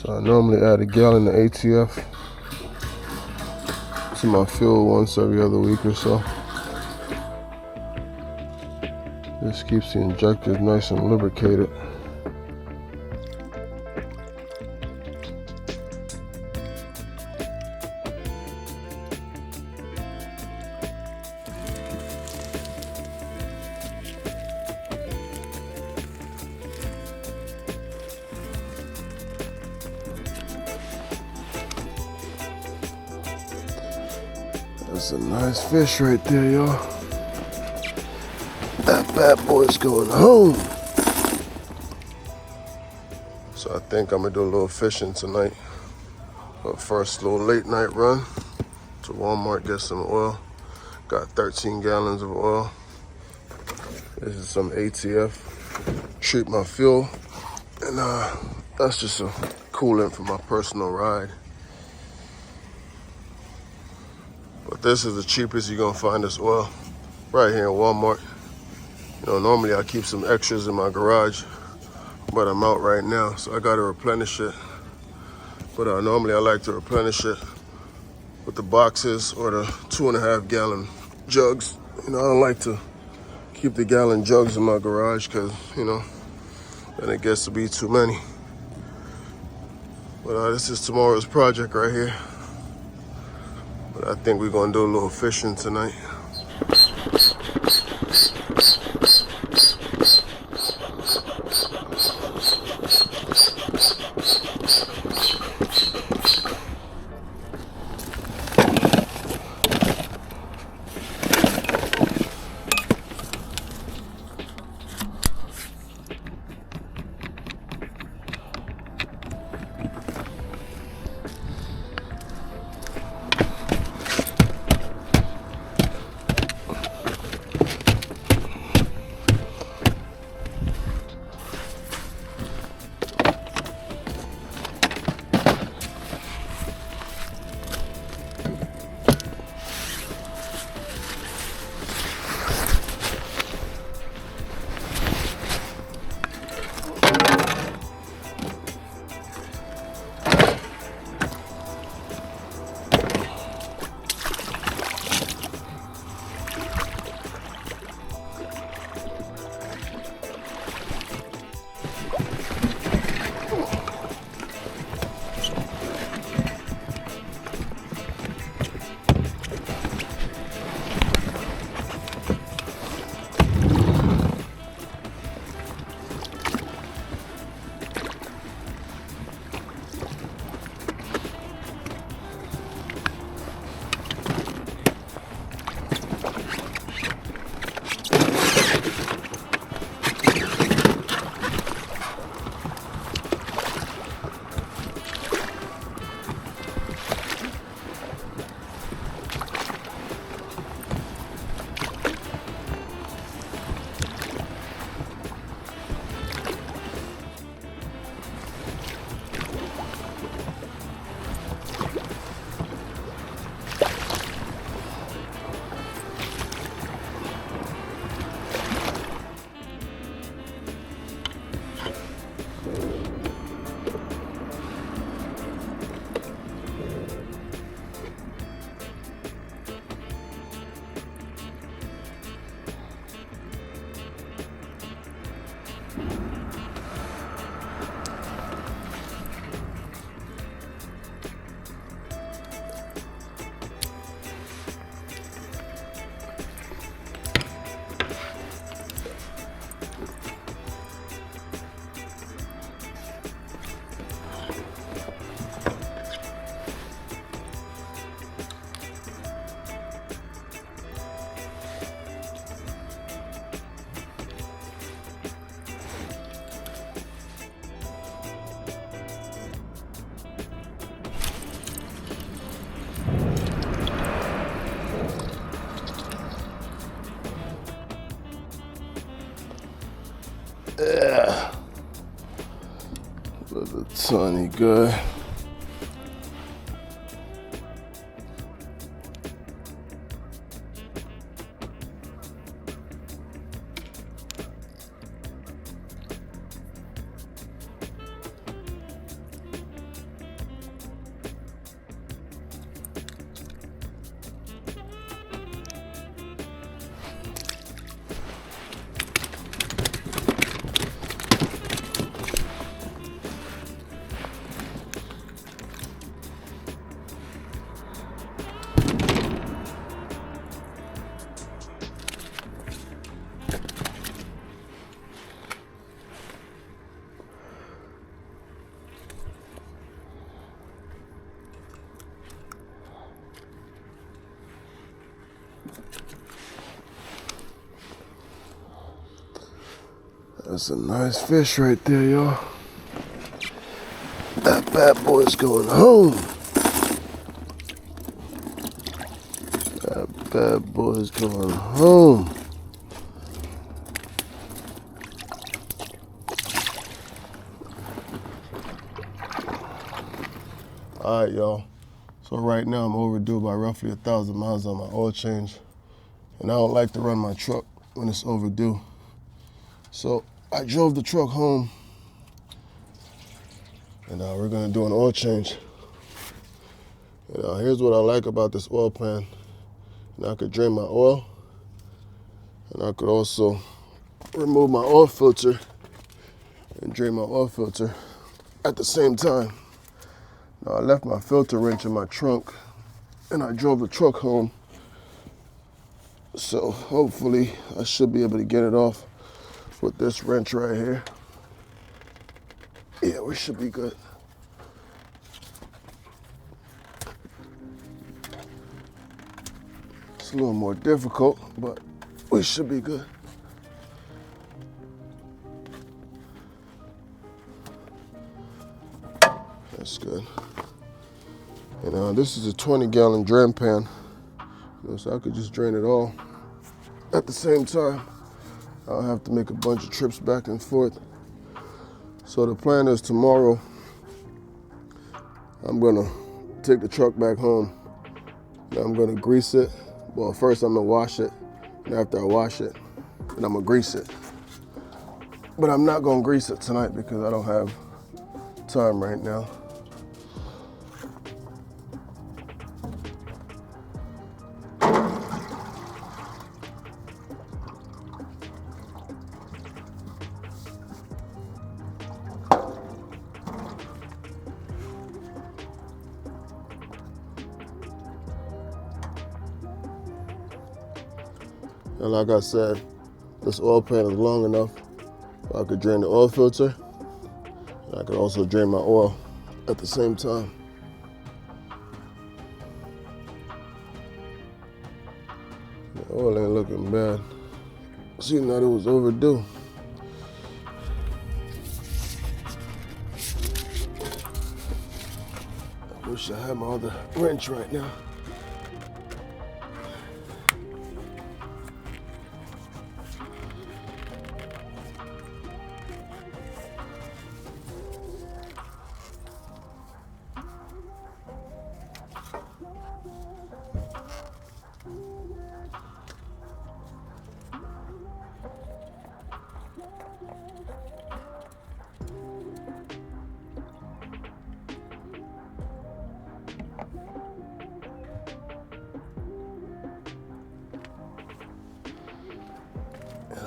So I normally add a gallon of ATF to my fuel once every other week or so. This keeps the injector nice and lubricated. That's a nice fish right there, y'all. That bad boy's going home. So I think I'm gonna do a little fishing tonight. But first, little late night run to Walmart, get some oil. Got 13 gallons of oil. This is some ATF. Treat my fuel. And that's just a coolant for my personal ride. But this is the cheapest you're gonna find this oil. Right here in Walmart. You know, normally I keep some extras in my garage, but I'm out right now, so I gotta replenish it. But normally I like to replenish it with the boxes or the 2.5 gallon jugs. You know, I don't like to keep the gallon jugs in my garage because, you know, then it gets to be too many. But this is tomorrow's project right here. But I think we're gonna do a little fishing tonight. Yeah. Little tiny guy. That's a nice fish right there, y'all. That bad boy's going home. That bad boy's going home. All right, y'all. So right now I'm overdue by roughly 1,000 miles on my oil change. And I don't like to run my truck when it's overdue. So I drove the truck home. And we're gonna do an oil change. And here's what I like about this oil pan. And I could drain my oil. And I could also remove my oil filter and drain my oil filter at the same time. Now I left my filter wrench in my trunk and I drove the truck home. So hopefully I should be able to get it off with this wrench right here. Yeah, we should be good. It's a little more difficult, but we should be good. That's good. And this is a 20-gallon drain pan, so I could just drain it all at the same time. I don't have to make a bunch of trips back and forth. So the plan is tomorrow, I'm gonna take the truck back home. And I'm gonna grease it. Well, first I'm gonna wash it, and after I wash it, then I'm gonna grease it. But I'm not gonna grease it tonight because I don't have time right now. And like I said, this oil pan is long enough so I could drain the oil filter. And I could also drain my oil at the same time. The oil ain't looking bad. Seeing that it was overdue. I wish I had my other wrench right now.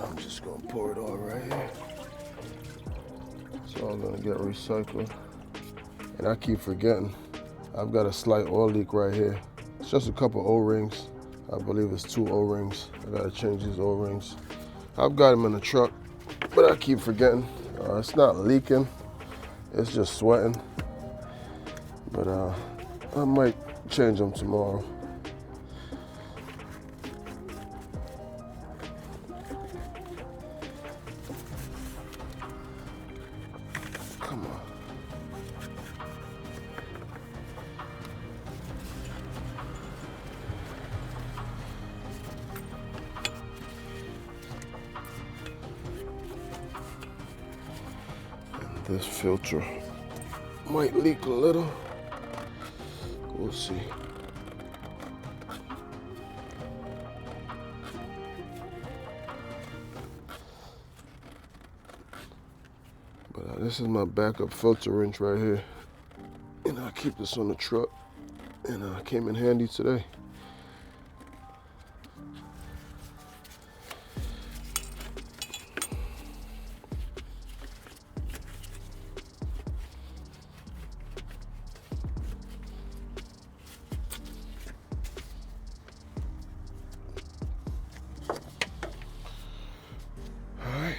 I'm just gonna pour it all right here. It's all gonna get recycled. And I keep forgetting, I've got a slight oil leak right here. It's just a couple O-rings. I believe it's 2 O-rings. I gotta change these O-rings. I've got them in the truck, but I keep forgetting. It's not leaking, it's just sweating. But I might change them tomorrow. Come on. And this filter might leak a little. We'll see. But this is my backup filter wrench right here. And I keep this on the truck. And came in handy today.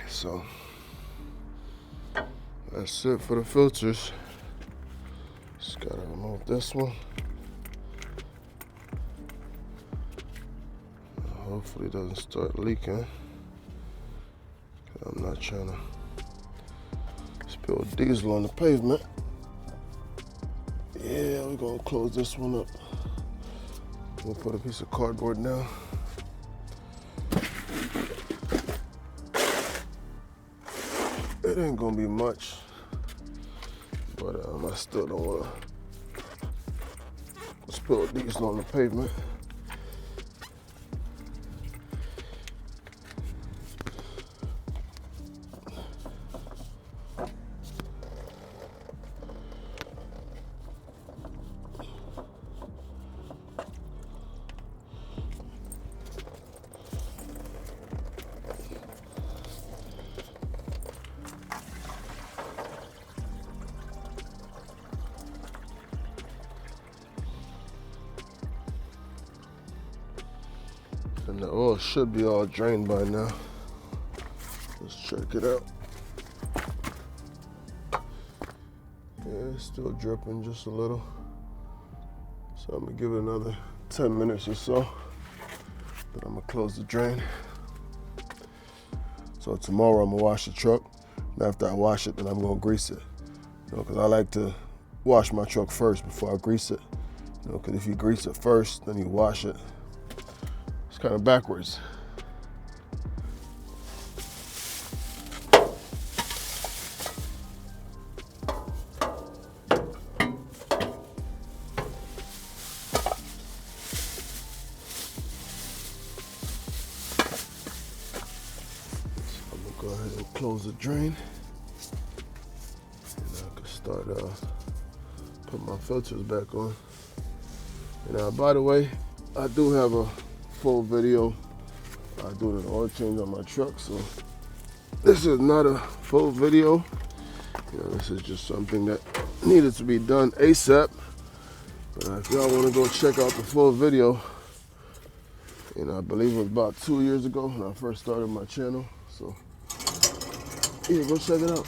So that's it for the filters. Just gotta remove this one. Hopefully it doesn't start leaking. I'm not trying to spill diesel on the pavement. Yeah, we're gonna close this one up. We'll put a piece of cardboard down. It ain't gonna be much, but I still don't wanna spill diesel on the pavement. And the oil should be all drained by now. Let's check it out. Yeah, it's still dripping just a little. So I'm gonna give it another 10 minutes or so. Then I'm gonna close the drain. So tomorrow I'm gonna wash the truck. And after I wash it, then I'm gonna grease it. You know, cause I like to wash my truck first before I grease it. You know, cause if you grease it first, then you wash it. It's kind of backwards. Go ahead and close the drain, and I can start put my filters back on. And by the way, I do have a full video. I do an oil change on my truck, so this is not a full video. You know, this is just something that needed to be done ASAP. But if y'all want to go check out the full video, you know, I believe it was about 2 years ago when I first started my channel. So yeah, go check it out.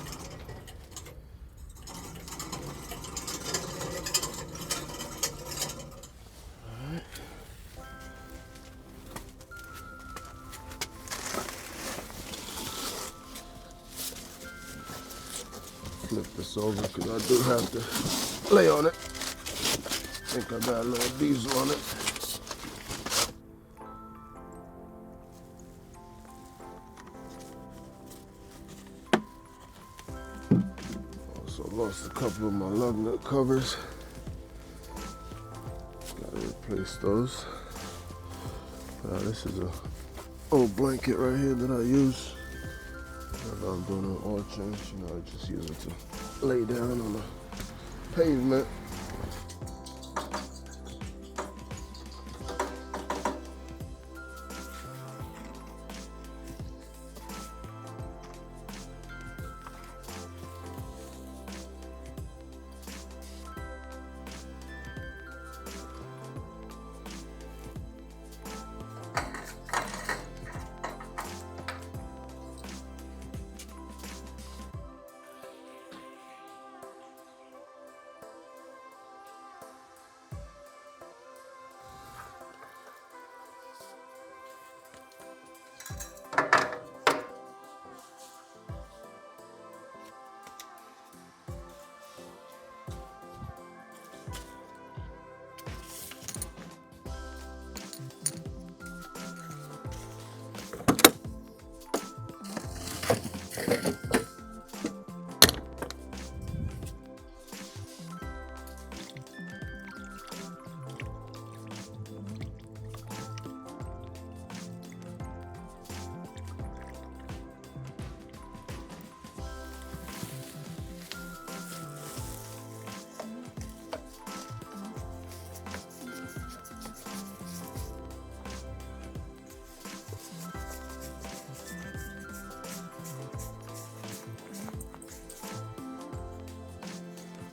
Alright. Flip this over because I do have to lay on it. I think I got a little diesel on it. Lost a couple of my lug nut covers. Gotta replace those. This is a old blanket right here that I use whenever I'm doing an oil change. You know, I just use it to lay down on the pavement.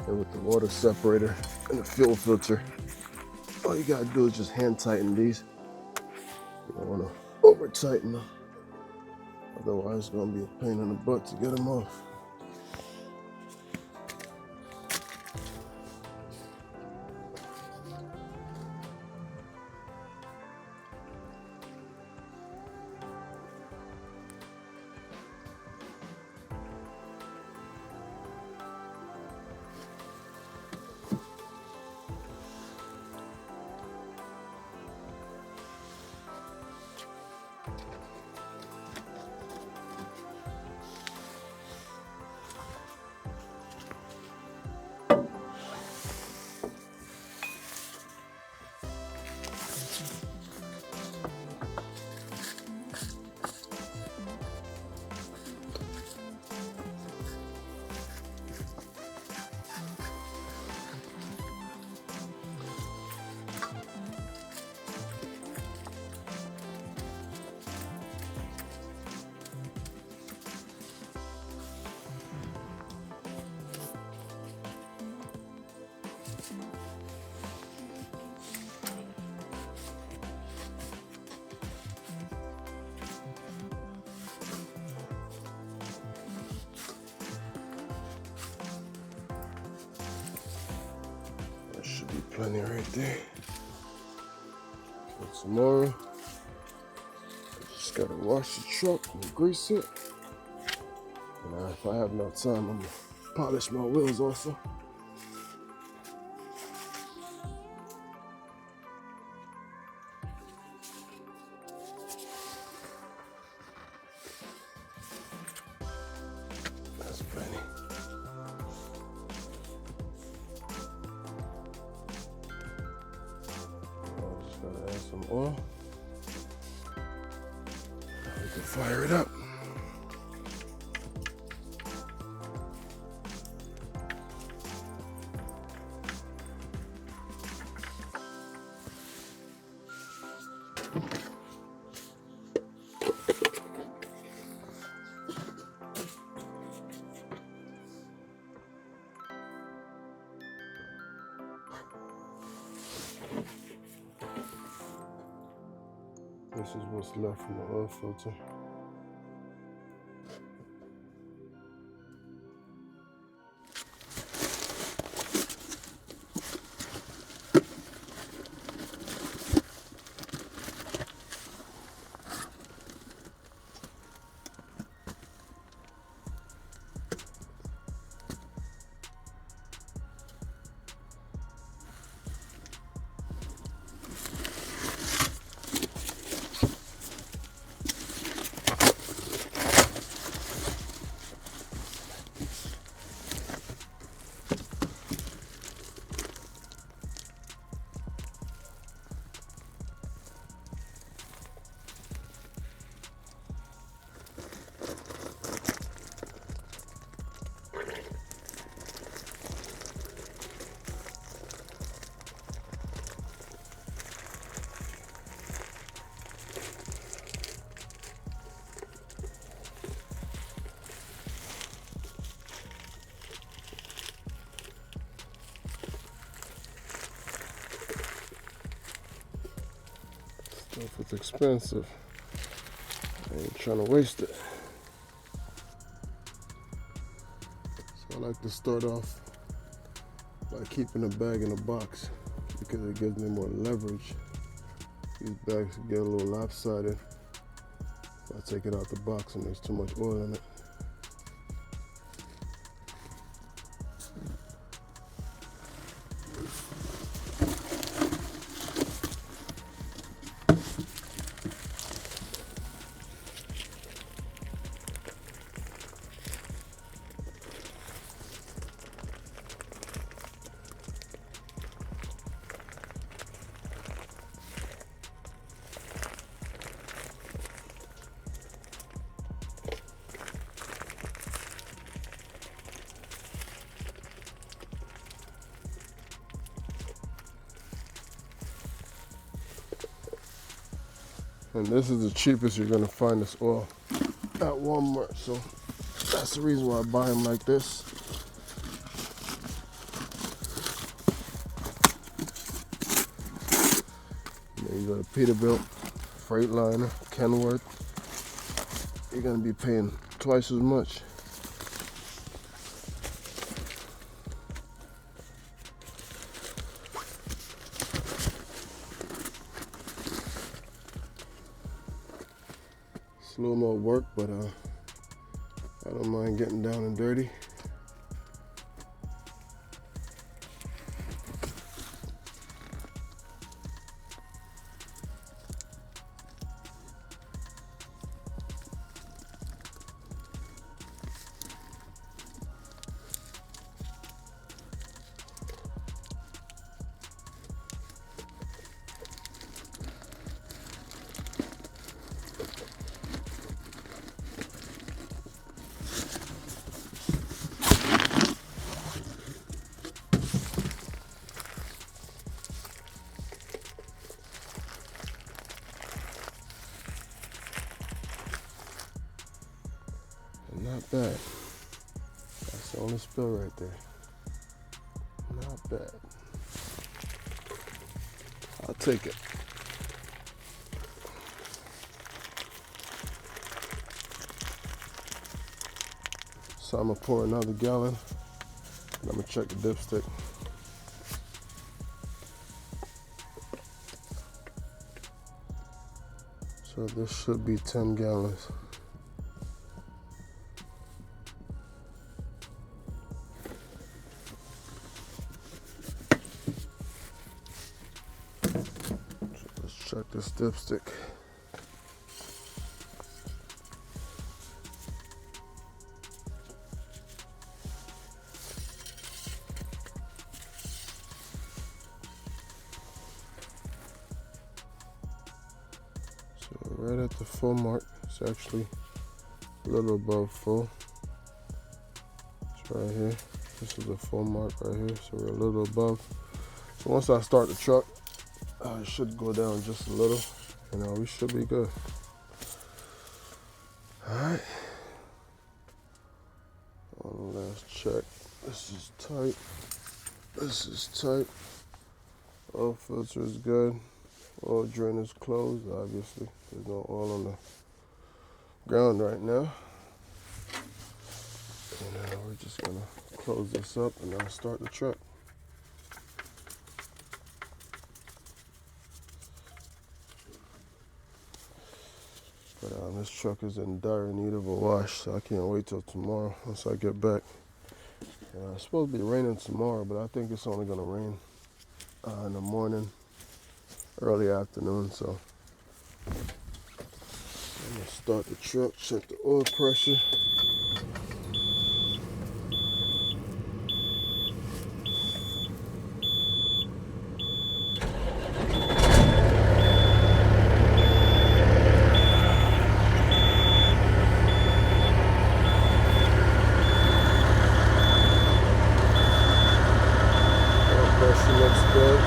And with the water separator and the fuel filter, all you gotta do is just hand tighten these. You don't wanna over tighten them. Otherwise it's gonna be a pain in the butt to get them off. plenty right there. So tomorrow, I just gotta wash the truck and grease it. And if I have no time, I'm gonna polish my wheels also. That's plenty. I just gotta add some oil. We can fire it up. This is what's left from the oil filter. If it's expensive, I ain't trying to waste it. So I like to start off by keeping the bag in a box because it gives me more leverage. These bags get a little lopsided if I take it out the box and there's too much oil in it. And this is the cheapest you're gonna find this oil at Walmart. So that's the reason why I buy them like this. And then you got a Peterbilt, Freightliner, Kenworth. You're gonna be paying twice as much. It's a little more work, but I don't mind getting down and dirty. Not bad. That's the only spill right there. Not bad. I'll take it. So I'm gonna pour another gallon and I'm gonna check the dipstick. So this should be 10 gallons. So let's check this dipstick. So right at the full mark, it's actually a little above full. It's right here. This is the full mark right here, so we're a little above. So once I start the truck, it should go down just a little, and we should be good. All right. One last check. This is tight. This is tight. Oil filter is good. Oil drain is closed, obviously. There's no oil on the ground right now. And we're just gonna close this up and I'll start the truck. But this truck is in dire need of a wash, so I can't wait till tomorrow once I get back. It's supposed to be raining tomorrow, but I think it's only gonna rain in the morning, early afternoon. So I'm gonna start the truck, check the oil pressure. Looks good.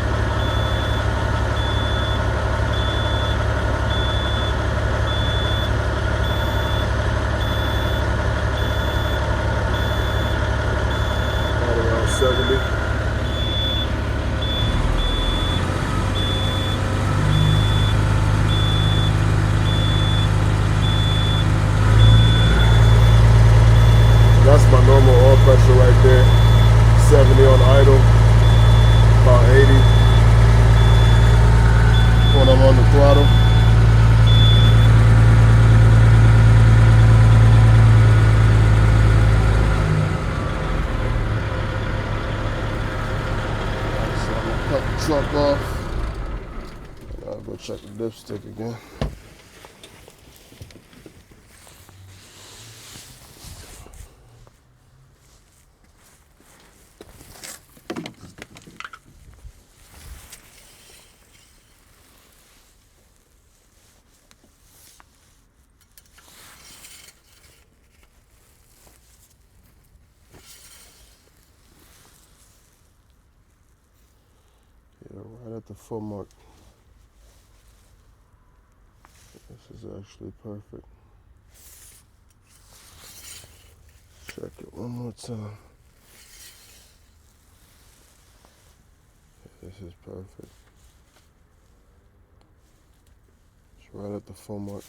Right around 70. That's my normal oil pressure right there. 70 on idle. About 80 when I'm on the throttle. So I'm gonna cut the truck off and I'll go check the dipstick again. Yeah, right at the full mark. This is actually perfect. Check it one more time. This is perfect. It's right at the full mark.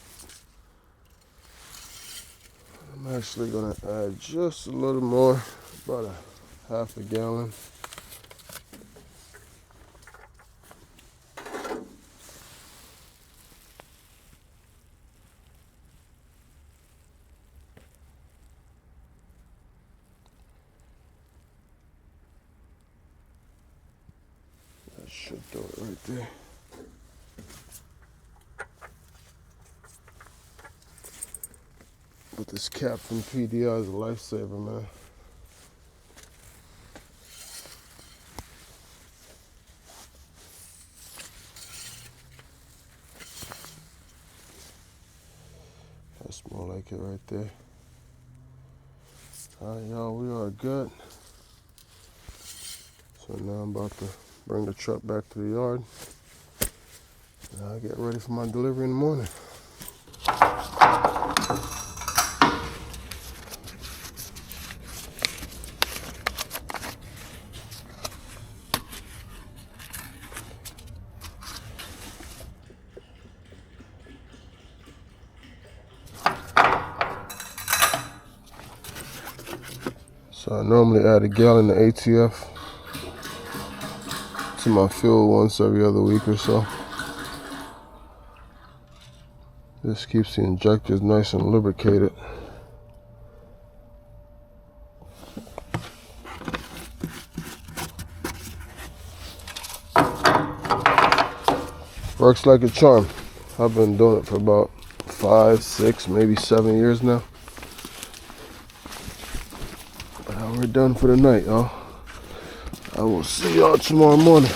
I'm actually gonna add just a little more, about a half a gallon. That should do it right there. But this cap from PDI is a lifesaver, man. That's more like it right there. All right, y'all, we are good. So now I'm about to bring the truck back to the yard. And I'll get ready for my delivery in the morning. So I normally add a gallon of ATF to my fuel once every other week or so. This keeps the injectors nice and lubricated. Works like a charm. I've been doing it for about 5, 6, maybe 7 years now. But now we're done for the night, y'all. I will see y'all tomorrow morning.